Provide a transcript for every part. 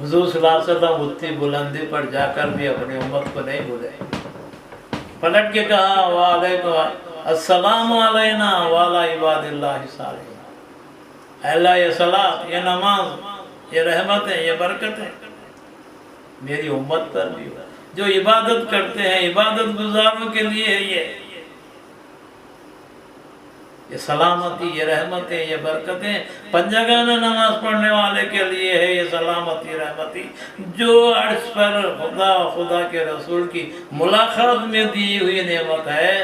हुजूर सल्लल्लाहु अलैहि वसल्लम उतनी बुलंदी पर जाकर भी अपनी उम्मत को नहीं भूले। पलट के कहा वालेकुम अस्सलामु अलैना वाला इबादिल्लाहि सालिहीन। अल्लाह ये सलात, ये नमाज, ये रहमत है, ये बरकत है मेरी उम्मत पर भी हो, जो इबादत करते हैं, इबादत गुजारों के लिए है ये सलामती, ये रहमतें, ये बरकतें पंजगाना नमाज पढ़ने वाले के लिए है ये सलामती रहमती, जो अर्श पर खुदा के रसूल की मुलाकात में दी हुई नेमत है।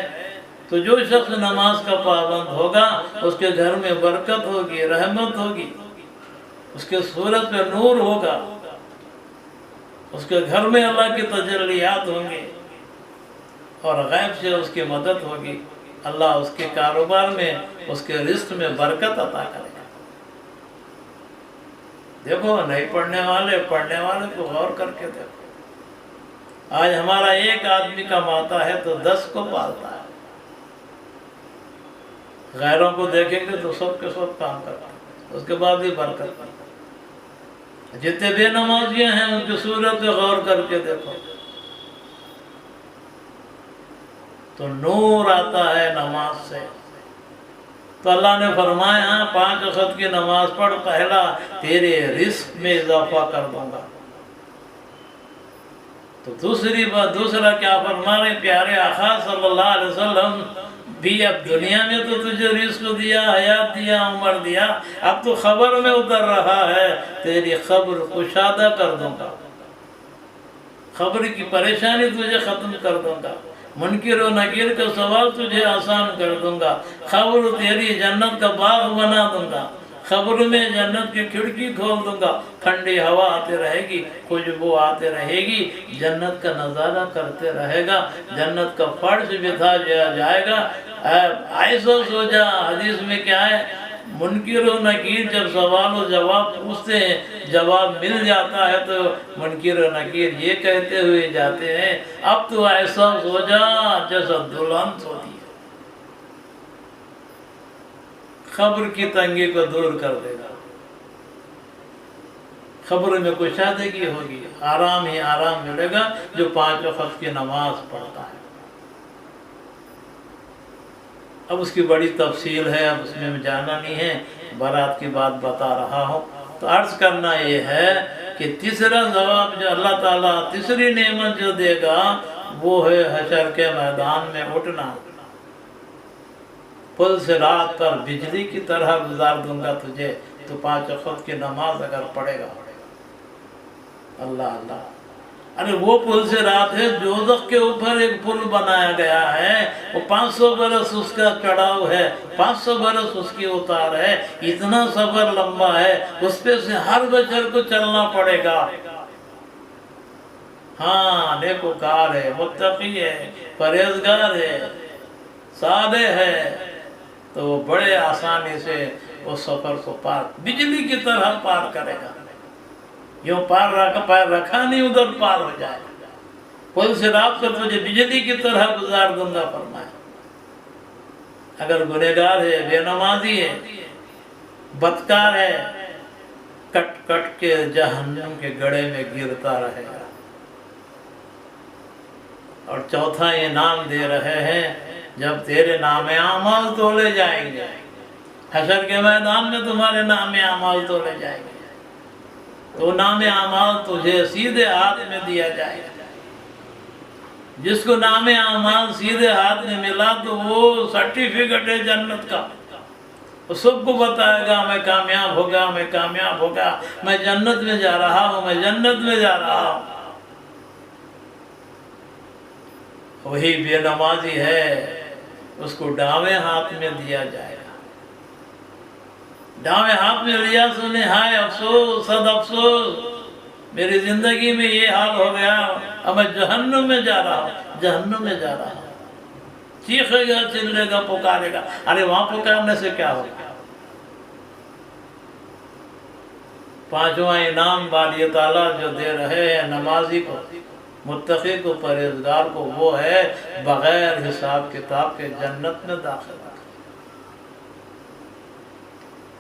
तो जो शख्स नमाज का पाबंद होगा उसके घर में बरकत होगी, रहमत होगी, उसके सूरत पे नूर होगा, उसके घर में अल्लाह की तजल्लियात होंगे और गैब से उसकी मदद होगी। अल्लाह उसके कारोबार में, उसके रिस्क में बरकत अता करेगा। देखो नहीं पढ़ने वाले को गौर करके देखो। आज हमारा एक आदमी कमाता है तो 10 को पालता है, गैरों को देखेंगे तो सब के सब काम करता है, उसके बाद भी बरकत करता है। जितने बेनमाजियां हैं उनकी सूरत पे गौर करके देखो तो नूर आता है नमाज से। तो अल्लाह ने फरमाया 5 वक्त की नमाज पढ़, पहला तेरे रिस्क में इजाफा कर दूंगा। तो दूसरा क्या फरमा रहे प्यारे आका सल्लल्लाहु अलैहि वसल्लम भी, अब दुनिया में तो तुझे रिस्क दिया, हयात दिया, उम्र दिया, अब तो खबर में उतर रहा है, तेरी खबर कुशादा कर दूंगा, खबर की परेशानी तुझे खत्म कर दूंगा, मुनकिर और नकीर का सवाल तुझे आसान कर दूंगा, खबर तेरी जन्नत का बाग बना दूंगा, खबर में जन्नत की खिड़की खोल दूंगा, ठंडी हवा आते रहेगी, खुशबू आते रहेगी, जन्नत का नज़ारा करते रहेगा, जन्नत का फर्श बिछा जाएगा। ऐसा सोचा, हदीस में क्या है, मुनकिर और नकीर जब सवाल और जवाब पूछते हैं, जवाब मिल जाता है तो मुनकिर और नकीर ये कहते हुए जाते हैं, अब तो ऐसा सोचा जैसा दुल्हन सोती है, खबर की तंगी को दूर कर देगा, खबर में कुशादगी होगी, आराम ही आराम मिलेगा जो 5 वक्त की नमाज पढ़ता है। अब उसकी बड़ी तफसील है, अब उसमें मैं जाना नहीं है, बारात की बात बता रहा हूँ। तो अर्ज करना ये है कि तीसरा जवाब जो अल्लाह ताला, तीसरी नेमत जो देगा वो है हशर के मैदान में उठना, पुल से रात पर बिजली की तरह गुजार दूंगा तुझे, तो 5 वक्त की नमाज अगर पढ़ेगा। अल्लाह अल्लाह, अरे वो पुल से रात है, दोज़ख के ऊपर एक पुल बनाया गया है, वो 500 बरस उसका चढ़ाव है, 500 बरस उसकी उतार है, इतना सफर लंबा है, उस पे से हर बशर को चलना पड़ेगा। हाँ, नेकोकार है, मुत्तकी है, परहेजगार है, सादे है, तो वो बड़े आसानी से उस सफर को पार, बिजली की तरह पार करेगा। यूं पार रखा नहीं, उधर पार हो जाएगा। पुल से रात कर तुझे बिजली की तरह गुजार दूंगा फरमाया। अगर गुनहगार है, बेनमाजी है, बदकार है, कट कट के जहन्नम के गड़े में गिरता रहेगा। और चौथा इनाम दे रहे हैं, जब तेरे नामे आमाल तोले जाएंगे, हशर के मैदान में तुम्हारे नामे आमाल तोले जाएंगे, तो नामे आमाल तुझे सीधे हाथ में दिया जाएगा। जिसको नामे आमाल सीधे हाथ में मिला तो वो सर्टिफिकेट है जन्नत का, वो सबको बताएगा मैं कामयाब होगा, मैं कामयाब होगा, मैं जन्नत में जा रहा हूँ, मैं जन्नत में जा रहा हूँ। वही बेनमाजी है, उसको डावे हाथ में दिया जाएगा। डावे हाथ में लिया, सुने हाय अफसोस, सद अफसोस, मेरी जिंदगी में ये हाल हो गया, अब मैं जहन्नुम में जा रहा हूँ, जहन्नुम में जा रहा हूँ। चीखेगा, चिल्लेगा, पुकारेगा। अरे वहां पुकारने से क्या होगा? 5वां इनाम बारी ताला जो दे रहे हैं नमाजी को, मुत्तकी को, परहेजगार को, वो है बगैर हिसाब किताब के जन्नत में दाखिल।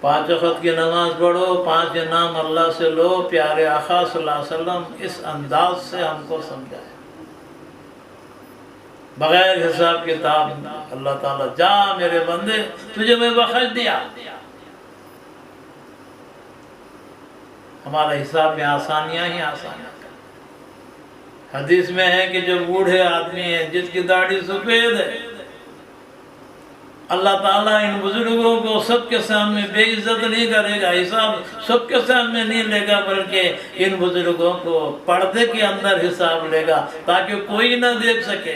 5 वक्त की नमाज पढ़ो, 5 इनाम अल्लाह से लो। प्यारे आका सल्लल्लाहु अलैहि वसल्लम इस अंदाज से हमको समझाए, बगैर हिसाब किताब। अल्लाह ताला, जा मेरे बंदे, तुझे मैं बख्श दिया। हमारे हिसाब में आसानियां ही आसानियां। हदीस में है कि जो बूढ़े आदमी है जिसकी दाढ़ी सफेद है, अल्लाह ताला इन बुजुर्गों को सबके सामने बेइज्जत नहीं करेगा, हिसाब सबके सामने नहीं लेगा, बल्कि इन बुजुर्गों को पर्दे के अंदर हिसाब लेगा ताकि कोई ना देख सके,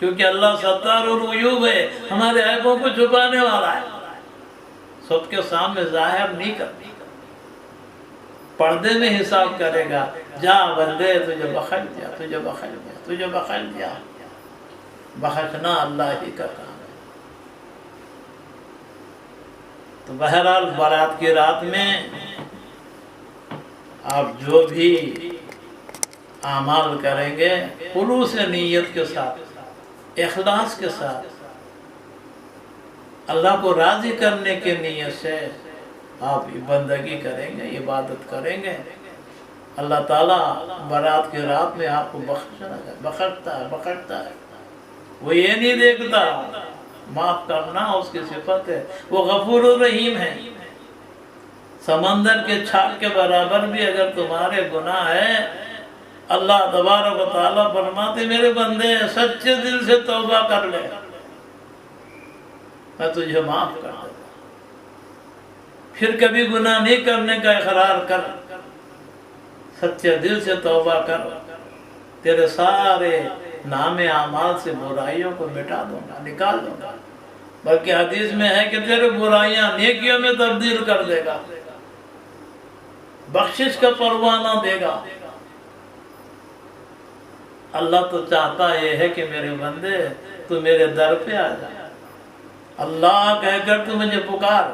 क्योंकि अल्लाह सत्तारुल उयूब है, हमारे ऐबों को छुपाने वाला है, सबके सामने जाहिर नहीं करती, पर्दे में हिसाब करेगा। जा बंदे, तुझे बख्श दिया, तुझे बख्श दिया, तुझे बख्श दिया। बख्शना अल्लाह ही का काम है। तो बहरहाल बारात की रात में आप जो भी आमाल करेंगे खुलूस नीयत के साथ, इखलास के साथ, अल्लाह को राजी करने के नीयत से आप बंदगी करेंगे, इबादत करेंगे, अल्लाह ताला बारात की रात में आपको बख्शता है। वो ये नहीं देखता, माफ करना उसकी सिफत है, वो गफूर रहीम है। समंदर के छाप के बराबर भी अगर तुम्हारे गुनाह है, अल्लाह तबारक व तआला फरमाते, मेरे बंदे सच्चे दिल से तौबा कर ले, मैं तुझे माफ कर दूंगा। फिर कभी गुनाह नहीं करने का इकरार कर, सच्चे दिल से तौबा कर, तेरे सारे नामे आमाल से बुराइयों को मिटा दूंगा, निकाल दूंगा। बल्कि हदीस में है कि तेरे बुराइयां नेकियों में तब्दील कर देगा, बख्शिश का परवाना देगा। अल्लाह तो चाहता ये है कि मेरे बंदे तू मेरे दर पे आ जा, अल्लाह कहकर तू मुझे पुकार,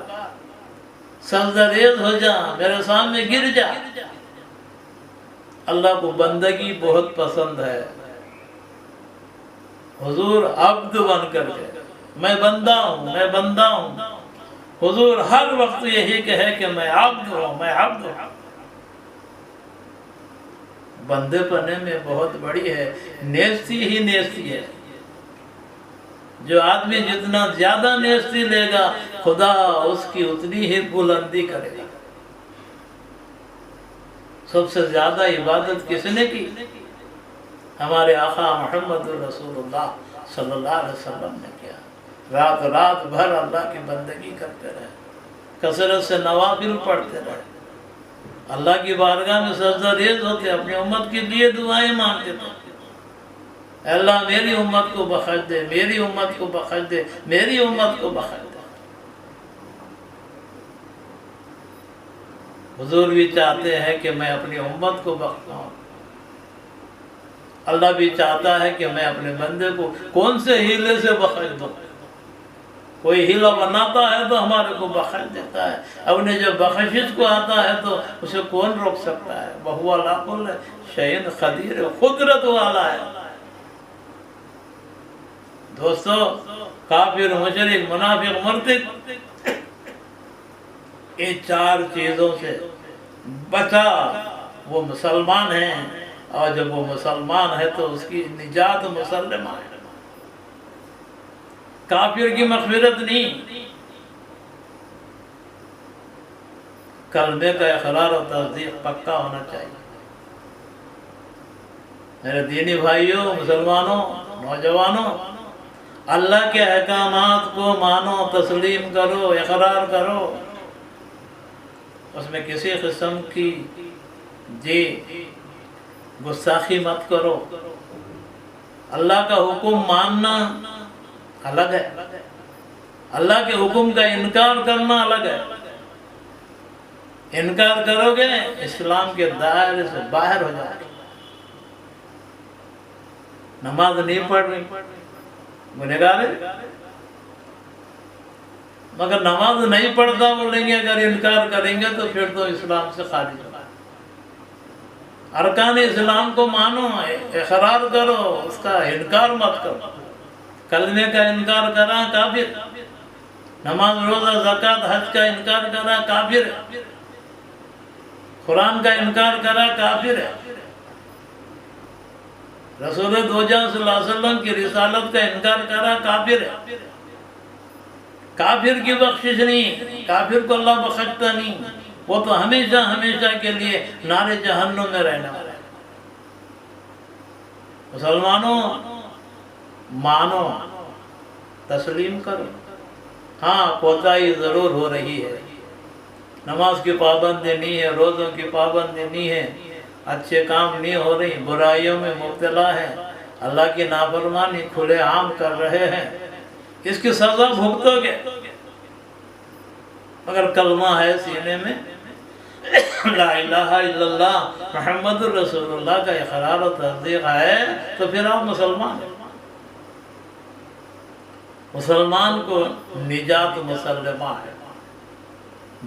सजदरेज हो जा, मेरे सामने गिर जा। अल्लाह को बंदगी बहुत पसंद है। हुजूर अब्द बन करके, मैं बंदा हूँ, मैं बंदा हूँ। हुजूर हर वक्त यही कहे कि मैं अब्द हूँ, मैं अब्द हूँ। बंदे पने में बहुत बड़ी है, नेस्ती ही नेस्ती है। जो आदमी जितना ज्यादा नेस्ती लेगा, खुदा उसकी उतनी ही बुलंदी करेगा। सबसे ज्यादा इबादत किसने की? हमारे आका मोहम्मद रसूलुल्लाह सल्लल्लाहु अलैहि वसल्लम ने किया। रात रात भर अल्लाह की बंदगी करते रहे, कसरत से नवाफिल पढ़ते रहे, अल्लाह की बारगाह में सजदा-रेज़ होते, अपनी उम्मत के लिए दुआएं मांगते थे। अल्लाह मेरी उम्मत को बख्श दे, मेरी उम्मत को बख्श दे, मेरी उम्मत को बख्श दे। हुजूर भी चाहते हैं कि मैं अपनी उम्मत को बख्शाऊं, अल्लाह भी चाहता है कि मैं अपने बंदे को कौन से हीले से बख्श दूं। कोई हीला बनाता है तो हमारे को बख्श देता है, अपने जो बख्शिश को आता है तो उसे कौन रोक सकता है। वहुवा अला कुल्लि शैइन क़दीर, कुदरत वाला है। दोस्तों, काफिर, मुशरिक, मुनाफिक, मुर्तिद, ये 4 चीजों से बचा वो मुसलमान है, और जब वो मुसलमान है तो उसकी निजात मुसल्लमा है। काफिर की मग़फ़िरत नहीं, कल्मे का इक़रार और तस्दीक पक्का होना चाहिए। मेरे दीनी भाइयों, मुसलमानों, नौजवानों, अल्लाह के अहकामात को मानो, तस्लीम करो, इक़रार करो, उसमें किसी किस्म की गुस्ताखी मत करो। अल्लाह का हुक्म मानना अलग है, अल्लाह के हुक्म का इनकार करना अलग है। इनकार करोगे इस्लाम के दायरे से बाहर हो जाओगे। नमाज नहीं पढ़ रही, गुनहगार है, मगर नमाज नहीं पढ़ता बोलेंगे, अगर इनकार करेंगे तो फिर तो इस्लाम से खारिज होगा। अरकान इस्लाम को मानो, इक़रार करो, उसका इनकार मत करो। कलमे का इनकार करा काफिर, نماز روزہ زکات حج کا انکار کرا کافر ہے، قرآن کا انکار کرا کافر ہے، رسول دو جہاں صلی اللہ علیہ وسلم کی رسالت کا انکار کرا کافر ہے۔ کافر کی بخشش نہیں، کافر کو اللہ بخشتا نہیں، وہ تو ہمیشہ ہمیشہ کے لیے نار جہنم میں رہنا والا ہے۔ مسلمانوں مانو، تسلیم کرو، ہاں کوتاہی ضرور ہو رہی ہے، نماز کی پابندی نہیں ہے، روزوں کی پابندی نہیں ہے، اچھے کام نہیں ہو رہی، برائیوں میں مبتلا ہے، اللہ کی نافرمانی کھلے عام کر رہے ہیں، اس کی سزا بھگتو گے، مگر کلمہ ہے سینے میں، لا الہ الا اللہ محمد الرسول اللہ کا اقرار و تصدیق ہے، تو پھر آپ مسلمان ہیں۔ مسلمان کو نجات مسلمہ ہے،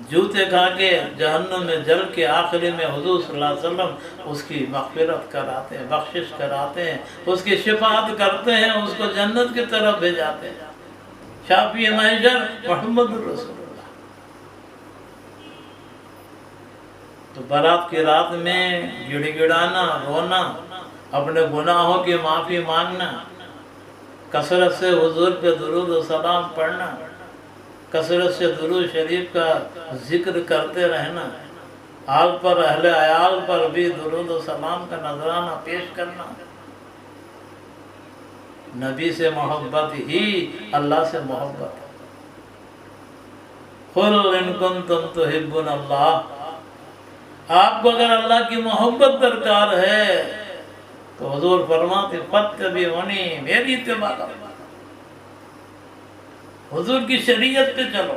جوتے کھا کے جہنم میں جل کے آخری میں حضور صلی اللہ علیہ وسلم اس کی مغفرت کراتے ہیں، بخشش کراتے ہیں، اس کی شفاعت کرتے ہیں، اس کو جنت کی طرف بھیجاتے ہیں، شافی محشر محمد الرسول اللہ۔ تو برات کی رات میں گڑ گڑانا، رونا، اپنے گناہوں کی معافی مانگنا، کثرت سے حضور پہ درود و سلام پڑھنا، کثرت سے درود شریف کا ذکر کرتے رہنا، آل پر اہل عیال پر بھی درود و سلام کا نذرانہ پیش کرنا، نبی سے محبت ہی اللہ سے محبت ہے۔ قُلْ إِن كُنتُمْ تُحِبُّونَ اللَّهَ، آپ کو اگر اللہ کی محبت درکار ہے تو حضور فرماتے فاتبعونی، میری اتباع کرو، حضور کی شریعت پہ چلو،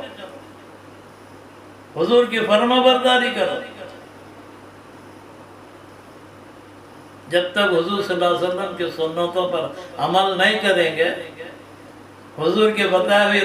حضور کی فرما برداری کرو۔ جب تک حضور صلی اللہ علیہ وسلم کی سنتوں پر عمل نہیں کریں گے، حضور کے بتائے ہوئے